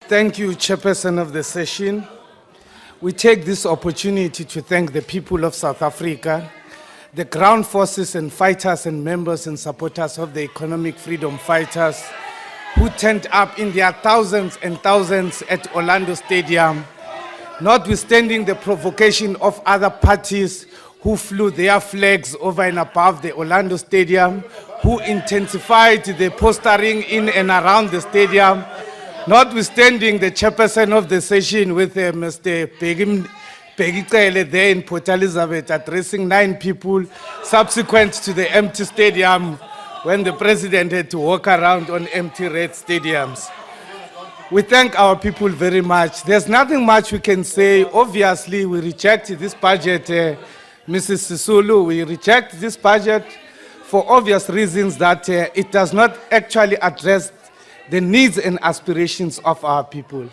Thank you, Chairperson of the session. We take this opportunity to thank the people of South Africa, the ground forces and fighters and members and supporters of the economic freedom fighters who turned up in their thousands and thousands at Orlando Stadium, notwithstanding the provocation of other parties who flew their flags over and above the Orlando Stadium, who intensified the postering in and around the stadium, notwithstanding the chairperson of the session with Mr. Pegicele there in Port Elizabeth addressing 9 people subsequent to the empty stadium when the president had to walk around on empty red stadiums. We thank our people very much. There's nothing much we can say. Obviously, we reject this budget, Mrs. Sisulu. We reject this budget for obvious reasons that it does not actually address the needs and aspirations of our people.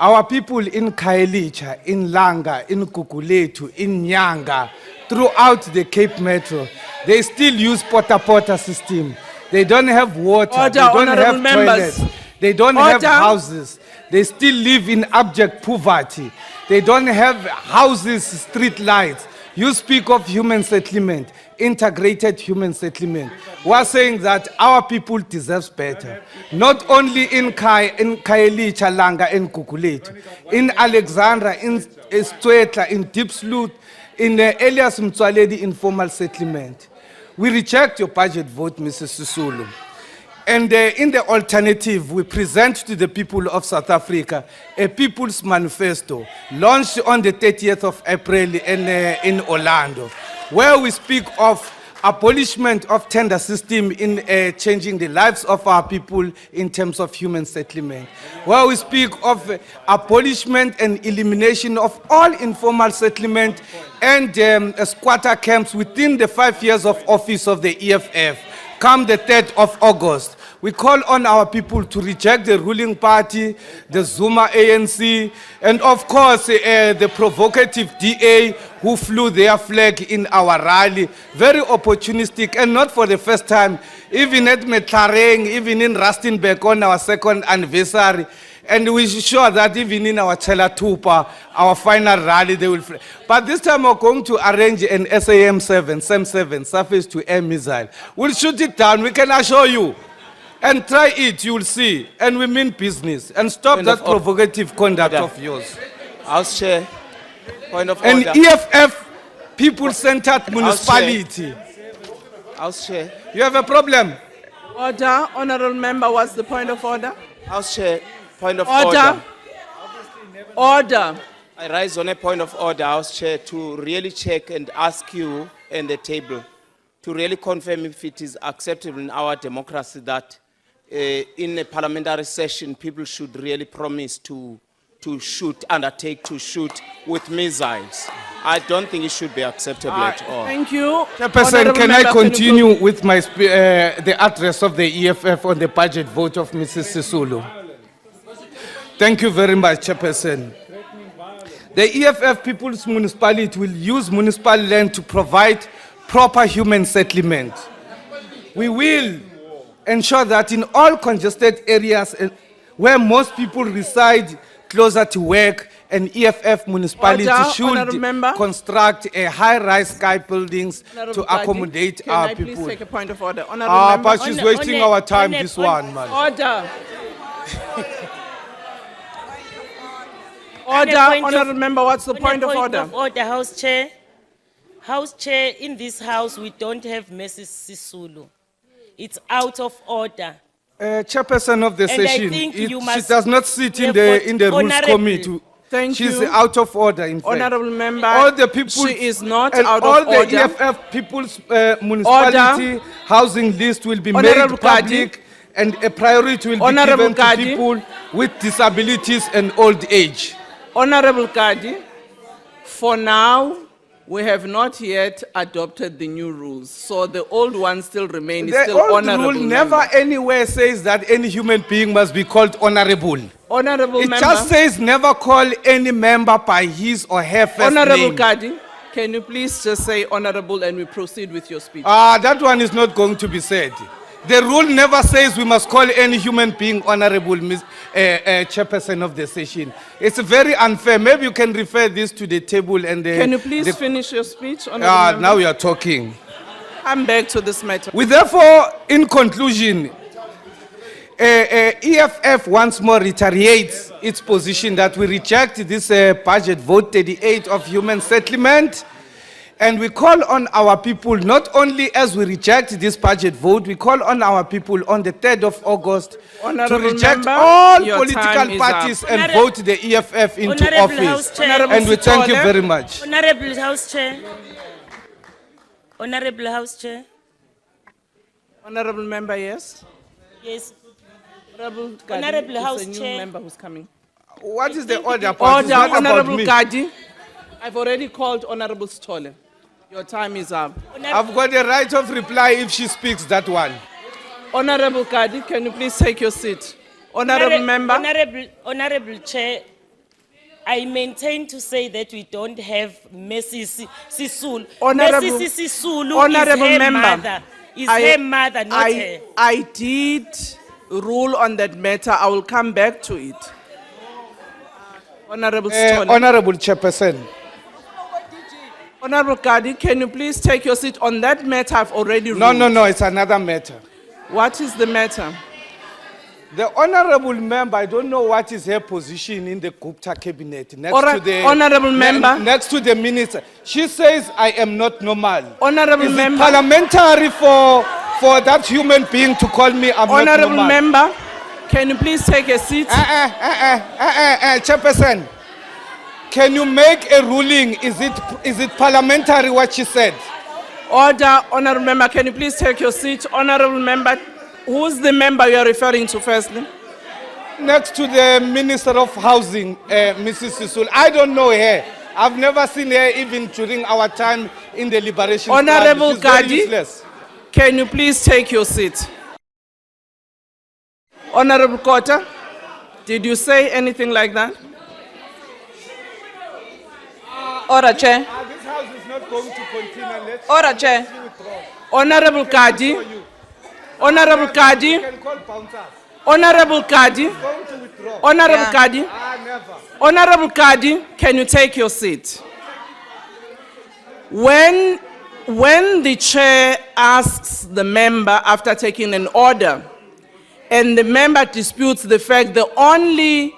Our people in Khayelitsha, in Langa, in Gugulethu, in Nyanga, throughout the Cape Metro, they still use porta-porta system. They don't have water, Order, they don't have members. toilets, they don't have houses. They still live in abject poverty. They don't have houses, street lights. You speak of human settlement, integrated human settlement. We are saying that our people deserve better. Not only in Khayelitsha, Langa, and Gugulethu, in Alexandra, in Stwetla, in Diepsloot, in the Elias Mtswaledi informal settlement. We reject your budget vote, Mrs. Sisulu. And in the alternative, we present to the people of South Africa a People's Manifesto launched on the 30th of April in Orlando, where we speak of abolishment of tender system in changing the lives of our people in terms of human settlement, where we speak of abolishment and elimination of all informal settlement and squatter camps within the 5 years of office of the EFF, come the 3rd of August. We call on our people to reject the ruling party, the Zuma ANC, and of course the provocative DA who flew their flag in our rally. Very opportunistic, and not for the first time, even at Metlareng, even in Rustenburg on our 2nd anniversary. And we sure that even in our Chela Tupa, our final rally, they will fly. But this time we're going to arrange an SAM-7, SAM-7, surface-to-air missile. We'll shoot it down, we can assure you. And try it, you'll see. And we mean business. And stop that provocative conduct of yours. House Chair, point of An order. EFF, people-centered municipality. House Chair. You have a problem? Order, honorable member, what's the point of order? House Chair, point of Order. Order. I rise on a point of order, House Chair, to really check and ask you and the table to really confirm if it is acceptable in our democracy that in a parliamentary session, people should really promise to shoot, undertake to shoot with missiles. I don't think it should be acceptable at all. Thank you. Chairperson, Honorable can I member, continue with my the address of the EFF on the budget vote of Mrs. Sisulu? Thank you very much, Chairperson. The EFF People's Municipality will use municipal land to provide proper human settlement. We will ensure that in all congested areas where most people reside closer to work, an EFF municipality should construct a high-rise sky buildings to accommodate our people. Please take a point of order? Honorable member. But she's wasting our time, this one, man. Order. Order, honorable member, what's the point of order? Order, House Chair. House Chair, in this house, we don't have Mrs. Sisulu. It's out of order. Chairperson of the And I session, think you she must does not sit in report the rules honorably. committee. Thank She's you. out of order, in fact. Honorable member, All the people, she is not and out all of order. the EFF people's municipality housing list will be Honorable made public, and a priority will Honorable be given to people with disabilities and old age. Honorable Kadi, for now, we have not yet adopted the new rules, so the old ones still remain. It's The still old honorable rule never member. anywhere says that any human being must be called honorable. Honorable It member. just says never call any member by his or her first Honorable name. Kadi, can you please just say honorable and we proceed with your speech? That one is not going to be said. The rule never says we must call any human being honorable chairperson of the session. It's very unfair. Maybe you can refer this to the table and the... Can you please finish your speech, Honorable Member? Now you are talking. Come back to this matter. We therefore, in conclusion, EFF once more reiterates its position that we reject this budget vote 38 of human settlement. And we call on our people, not only as we reject this budget vote, we call on our people on the 3rd of August to Honourable reject Member, all your political time is parties up. and vote the EFF into Honourable office. House Chair. And we thank you Sithole. very much. Honorable House Chair. Honorable House Chair. Honorable Member, yes? Yes. Honorable Gadi, Honourable it's House a new Chair. member who's coming. What is the order? It's Order, not about Honorable me. Gadi. I've already called Honorable Sithole. Your time is up. I've got the right of reply if she speaks that one. Honorable Gadi, can you please take your seat? Honorable Member? Honorable Chair, I maintain to say that we don't have Mercy Sisulu. Honourable- Mercy Sisulu Honourable is her Member, mother. Is her mother, not her. I did rule on that matter. I will come back to it. Honorable Sithole. Honorable Chairperson. Honorable Gadi, can you please take your seat on that matter? I've already ruled. No, it's another matter. What is the matter? The honorable member, I don't know what is her position in the Gupta cabinet. Next Alright, to the honourable member. Next to the minister, she says I am not normal. Honourable Is member. it parliamentary for that human being to call me I'm not Honorable normal? Member, can you please take a seat? Chairperson, can you make a ruling? Is it parliamentary what she said? Order, Honorable Member, can you please take your seat? Honorable Member, who's the member you are referring to firstly? Next to the Minister of Housing, Mrs. Sisulu. I don't know her. I've never seen her even during our time in the Liberation Front. Honorable She's very Gadi, useless. can you please take your seat? Honorable Kota, did you say anything like that? Order, Chair. This house is not going to continue unless Order, Chair. Honorable Gadi, Honorable Gadi, you can call bouncers. Honorable Gadi, Going to withdraw. Honorable Yeah. Gadi, Never. Honorable Gadi, can you take your seat? When the chair asks the member after taking an order, and the member disputes the fact the only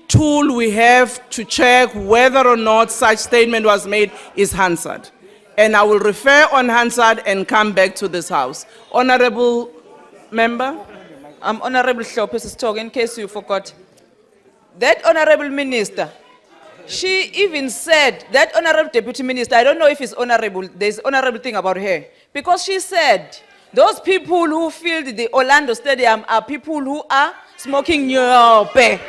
tool we have to check whether or not such statement was made is Hansard. And I will refer on Hansard and come back to this house. Honorable member? Honorable Hlophe Sisitoke, in case you forgot. That honorable minister, she even said, that honorable deputy minister, I don't know if it's honorable, there's honorable thing about her. Because she said, those people who filled the Orlando Stadium are people who are smoking nyope.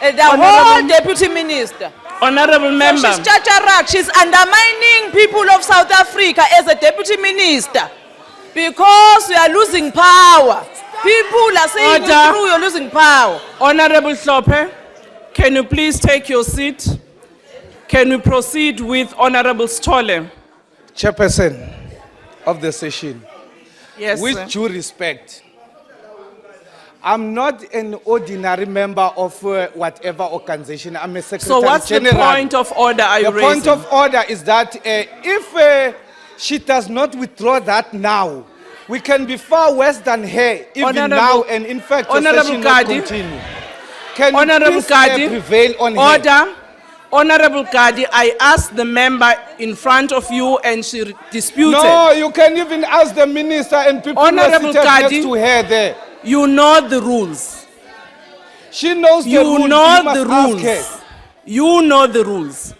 The whole deputy minister. Honorable member. So she's chacharak, she's undermining people of South Africa as a deputy minister. Because we are losing power. People are saying Order. through you're losing power. Honorable Hlophe, can you please take your seat? Can we proceed with Honorable Sithole? Chairperson of the session, Yes, with sir. due respect, I'm not an ordinary member of whatever organization. I'm a secretary So what's the general. point of order are you The raising? point of order is that if she does not withdraw that now, we can be far worse than her even Honorable- now, and in fact, the Honorable session not Gadi. continue. Can you Honorable please Gadi, prevail on her? order. Honorable Gadi, I asked the member in front of you and she disputed. No, you can even ask the minister and people who are Honorable seated Gadi. next to her there. You know the rules. She knows the You rules. know You must the ask rules. her. You know the rules.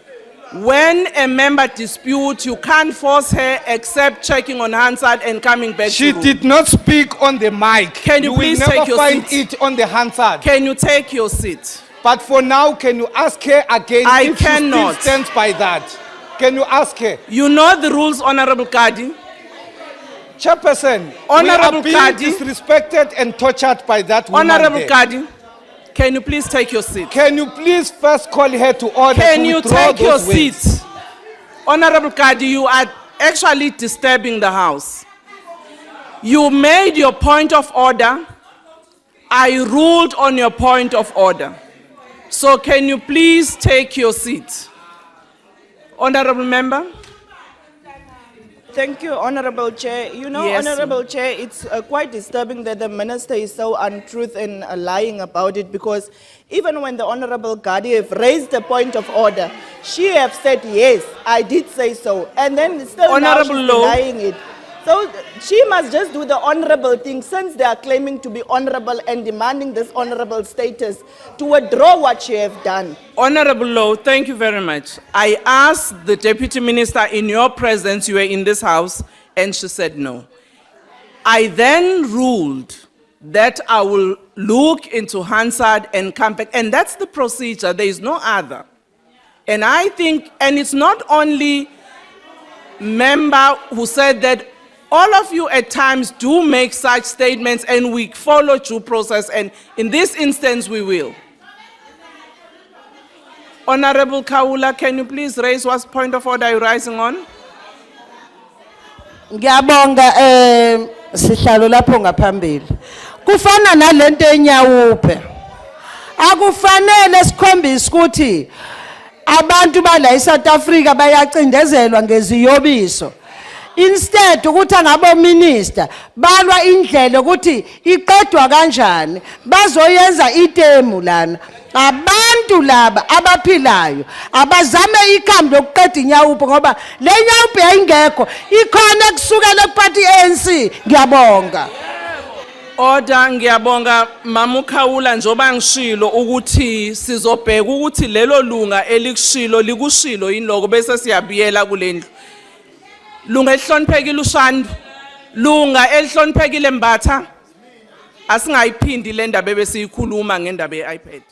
When a member disputes, you can't force her except checking on Hansard and coming back She to room. did not speak on the mic. Can you please will never take your find seat? it on the Hansard. Can you take your seat? But for now, can you ask her again I if cannot. she still stands by that? Can you ask her? You know the rules, Honorable Gadi. Chairperson, Honorable we are being Gadi. disrespected and tortured by that woman Honorable there. Gadi, can you please take your seat? Can you please first call her to order Can to you withdraw take your those words? seat? Honorable Gadi, you are actually disturbing the house. You made your point of order. I ruled on your point of order. So can you please take your seat? Honorable member? Thank you, Honorable Chair. You know, Yes, Honorable Chair, it's quite disturbing that the minister is so untruth and lying about it, because even when the Honorable Gadi raised the point of order, she have said, yes, I did say so. And then still now she's Honorable Low. denying it. So she must just do the honorable thing, since they are claiming to be honorable and demanding this honorable status, to withdraw what she have done. Honorable Low, thank you very much. I asked the deputy minister in your presence, you were in this house, and she said no. I then ruled that I will look into Hansard and come back, and that's the procedure, there is no other. And I think, and it's not only member who said that, all of you at times do make such statements, and we follow due process, and in this instance we will. Honorable Kaula, can you please raise what point of order are you rising on? Ngiyabonga sihlalo lapho ngaphambili. Kufana nalento enyawuphe. Akufanele sikhombise ukuthi abantu bala eSouth Africa bayacindezelwa ngeziyobiso. Instead ukuthi ngabo minister balwa indlela ukuthi iqedwa kanjani bazoyenza itemu lana. Abantu laba abaphilayo abazame ikhambi lokuqeda inyawupho ngoba le nyawupho yayingekho ikhona kusukela kuParty ANC. Ngiyabonga. Order, ngiyabonga Mama Khawula, njoba ngishilo ukuthi sizobheka ukuthi lelo lunga elikushilo likushilo yinloko bese siyabiyela kulendlu. Lunga elihloniphekile uShandu, lunga elihloniphekile Mbatha, asingayiphindi le ndaba bese ikhuluma ngendaba ye-iPad.